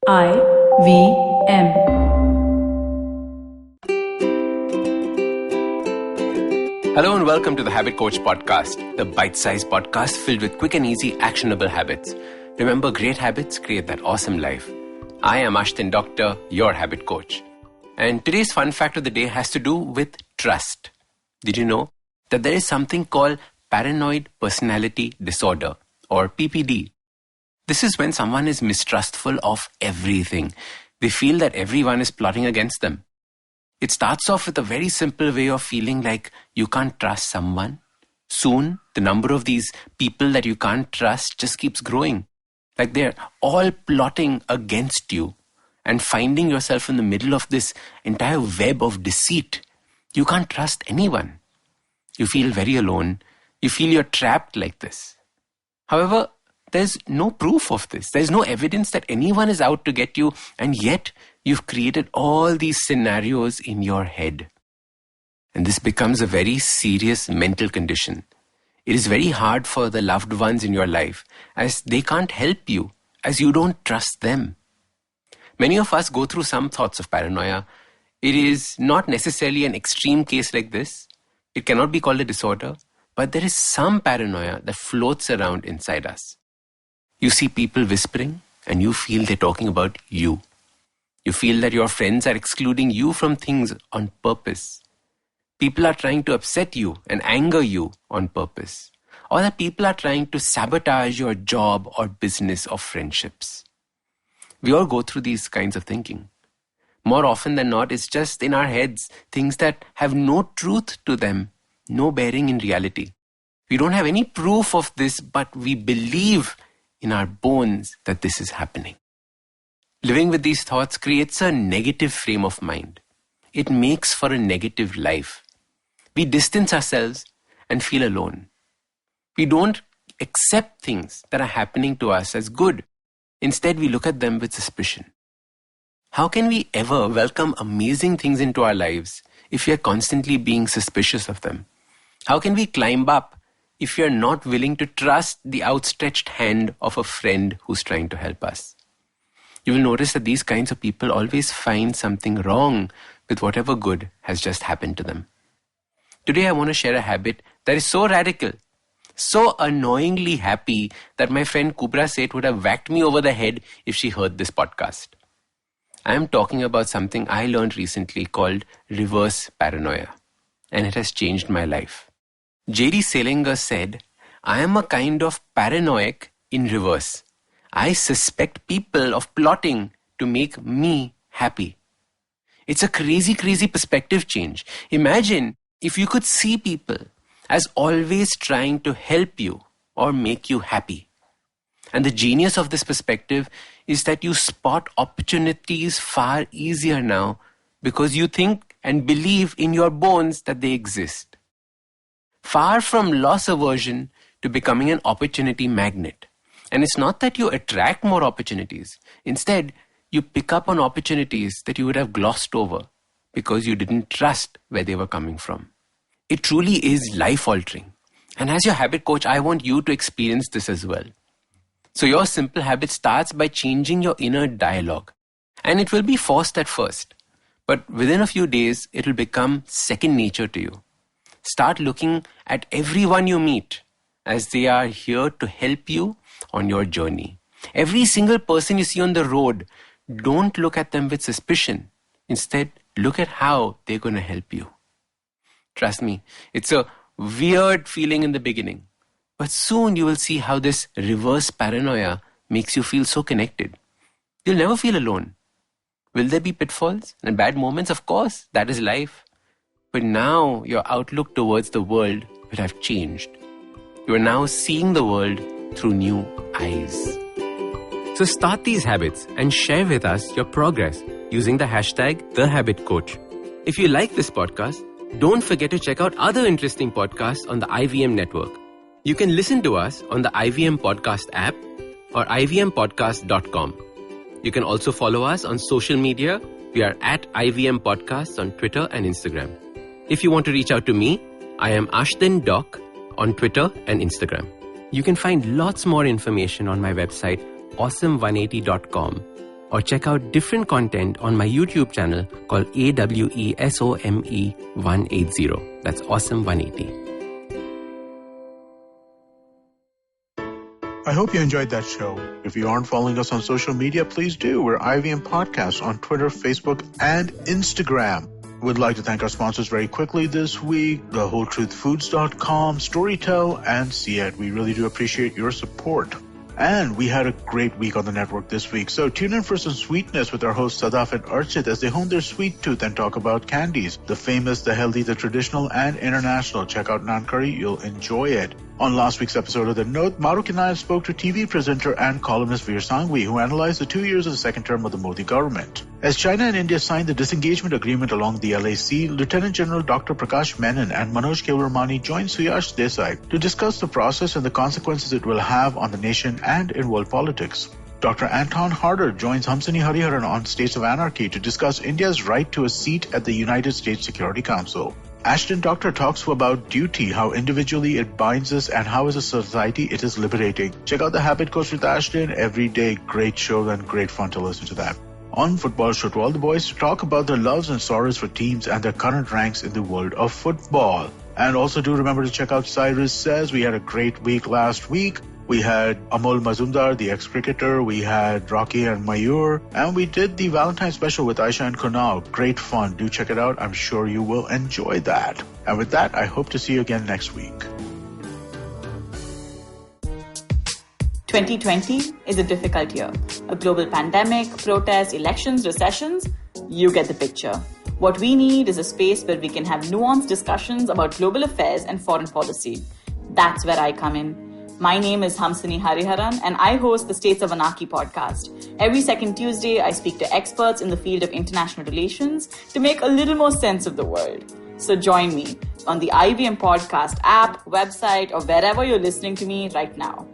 IVM. Hello and welcome to the Habit Coach Podcast, the bite-sized podcast filled with quick and easy actionable habits. Remember, great habits create that awesome life. I am Ashdin Doctor, your habit coach. And today's fun fact of the day has to do with trust. Did you know that there is something called Paranoid Personality Disorder, or PPD? This is when someone is mistrustful of everything. They feel that everyone is plotting against them. It starts off with a very simple way of feeling like you can't trust someone. Soon, the number of these people that you can't trust just keeps growing. Like they're all plotting against you and finding yourself in the middle of this entire web of deceit. You can't trust anyone. You feel very alone. You feel you're trapped like this. However, there's no proof of this. There's no evidence that anyone is out to get you, and yet you've created all these scenarios in your head. And this becomes a very serious mental condition. It is very hard for the loved ones in your life, as they can't help you, as you don't trust them. Many of us go through some thoughts of paranoia. It is not necessarily an extreme case like this. It cannot be called a disorder, but there is some paranoia that floats around inside us. You see people whispering and you feel they're talking about you. You feel that your friends are excluding you from things on purpose. People are trying to upset you and anger you on purpose. Or that people are trying to sabotage your job or business or friendships. We all go through these kinds of thinking. More often than not, it's just in our heads, things that have no truth to them, no bearing in reality. We don't have any proof of this, but we believe in our bones that this is happening. Living with these thoughts creates a negative frame of mind. It makes for a negative life. We distance ourselves and feel alone. We don't accept things that are happening to us as good. Instead, we look at them with suspicion. How can we ever welcome amazing things into our lives if we are constantly being suspicious of them? How can we climb up if we are not willing to trust the outstretched hand of a friend who's trying to help us? You will notice that these kinds of people always find something wrong with whatever good has just happened to them. Today I want to share a habit that is so radical, so annoyingly happy that my friend Kubra Seth would have whacked me over the head if she heard this podcast. I am talking about something I learned recently called reverse paranoia, and it has changed my life. J.D. Salinger said, "I am a kind of paranoiac in reverse. I suspect people of plotting to make me happy." It's a crazy, crazy perspective change. Imagine if you could see people as always trying to help you or make you happy. And the genius of this perspective is that you spot opportunities far easier now because you think and believe in your bones that they exist. Far from loss aversion to becoming an opportunity magnet. And it's not that you attract more opportunities. Instead, you pick up on opportunities that you would have glossed over because you didn't trust where they were coming from. It truly is life-altering. And as your habit coach, I want you to experience this as well. So your simple habit starts by changing your inner dialogue. And it will be forced at first. But within a few days, it will become second nature to you. Start looking at everyone you meet as they are here to help you on your journey. Every single person you see on the road, don't look at them with suspicion. Instead, look at how they're going to help you. Trust me, it's a weird feeling in the beginning. But soon you will see how this reverse paranoia makes you feel so connected. You'll never feel alone. Will there be pitfalls and bad moments? Of course, that is life. But now your outlook towards the world will have changed. You are now seeing the world through new eyes. So start these habits and share with us your progress using the hashtag #TheHabitCoach. If you like this podcast, don't forget to check out other interesting podcasts on the IVM network. You can listen to us on the IVM Podcast app or ivmpodcast.com. You can also follow us on social media. We are at IVM Podcasts on Twitter and Instagram. If you want to reach out to me, I am Ashdin Doc on Twitter and Instagram. You can find lots more information on my website, awesome180.com. or check out different content on my YouTube channel called AWESOME 180. That's Awesome 180. I hope you enjoyed that show. If you aren't following us on social media, please do. We're IVM Podcast on Twitter, Facebook, and Instagram. We'd like to thank our sponsors very quickly this week, thewholetruthfoods.com, Storytel, and Seat. We really do appreciate your support. And we had a great week on the network this week. So tune in for some sweetness with our hosts Sadaf and Archit as they hone their sweet tooth and talk about candies. The famous, the healthy, the traditional, and international. Check out Naan Curry. You'll enjoy it. On last week's episode of The Note, Maruk and I spoke to TV presenter and columnist Veer Sanghvi, who analyzed the 2 years of the second term of the Modi government. As China and India signed the disengagement agreement along the LAC, Lieutenant General Dr. Prakash Menon and Manoj Kewalramani joined Suyash Desai to discuss the process and the consequences it will have on the nation and in world politics. Dr. Anton Harder joins Hamsini Hariharan on States of Anarchy to discuss India's right to a seat at the United States Security Council. Ashdin Doctor talks about duty, how individually it binds us and how as a society it is liberating. Check out The Habit Coach with Ashdin every day. Great show and great fun to listen to that. On Football Show to all the boys to talk about their loves and sorrows for teams and their current ranks in the world of football. And also do remember to check out Cyrus Says. We had a great week last week. We had Amol Mazumdar, the ex-cricketer. We had Rocky and Mayur. And we did the Valentine special with Aisha and Kunal. Great fun. Do check it out. I'm sure you will enjoy that. And with that, I hope to see you again next week. 2020 is a difficult year. A global pandemic, protests, elections, recessions. You get the picture. What we need is a space where we can have nuanced discussions about global affairs and foreign policy. That's where I come in. My name is Hamsini Hariharan and I host the States of Anarchy podcast. Every second Tuesday, I speak to experts in the field of international relations to make a little more sense of the world. So join me on the IVM podcast app, website, or wherever you're listening to me right now.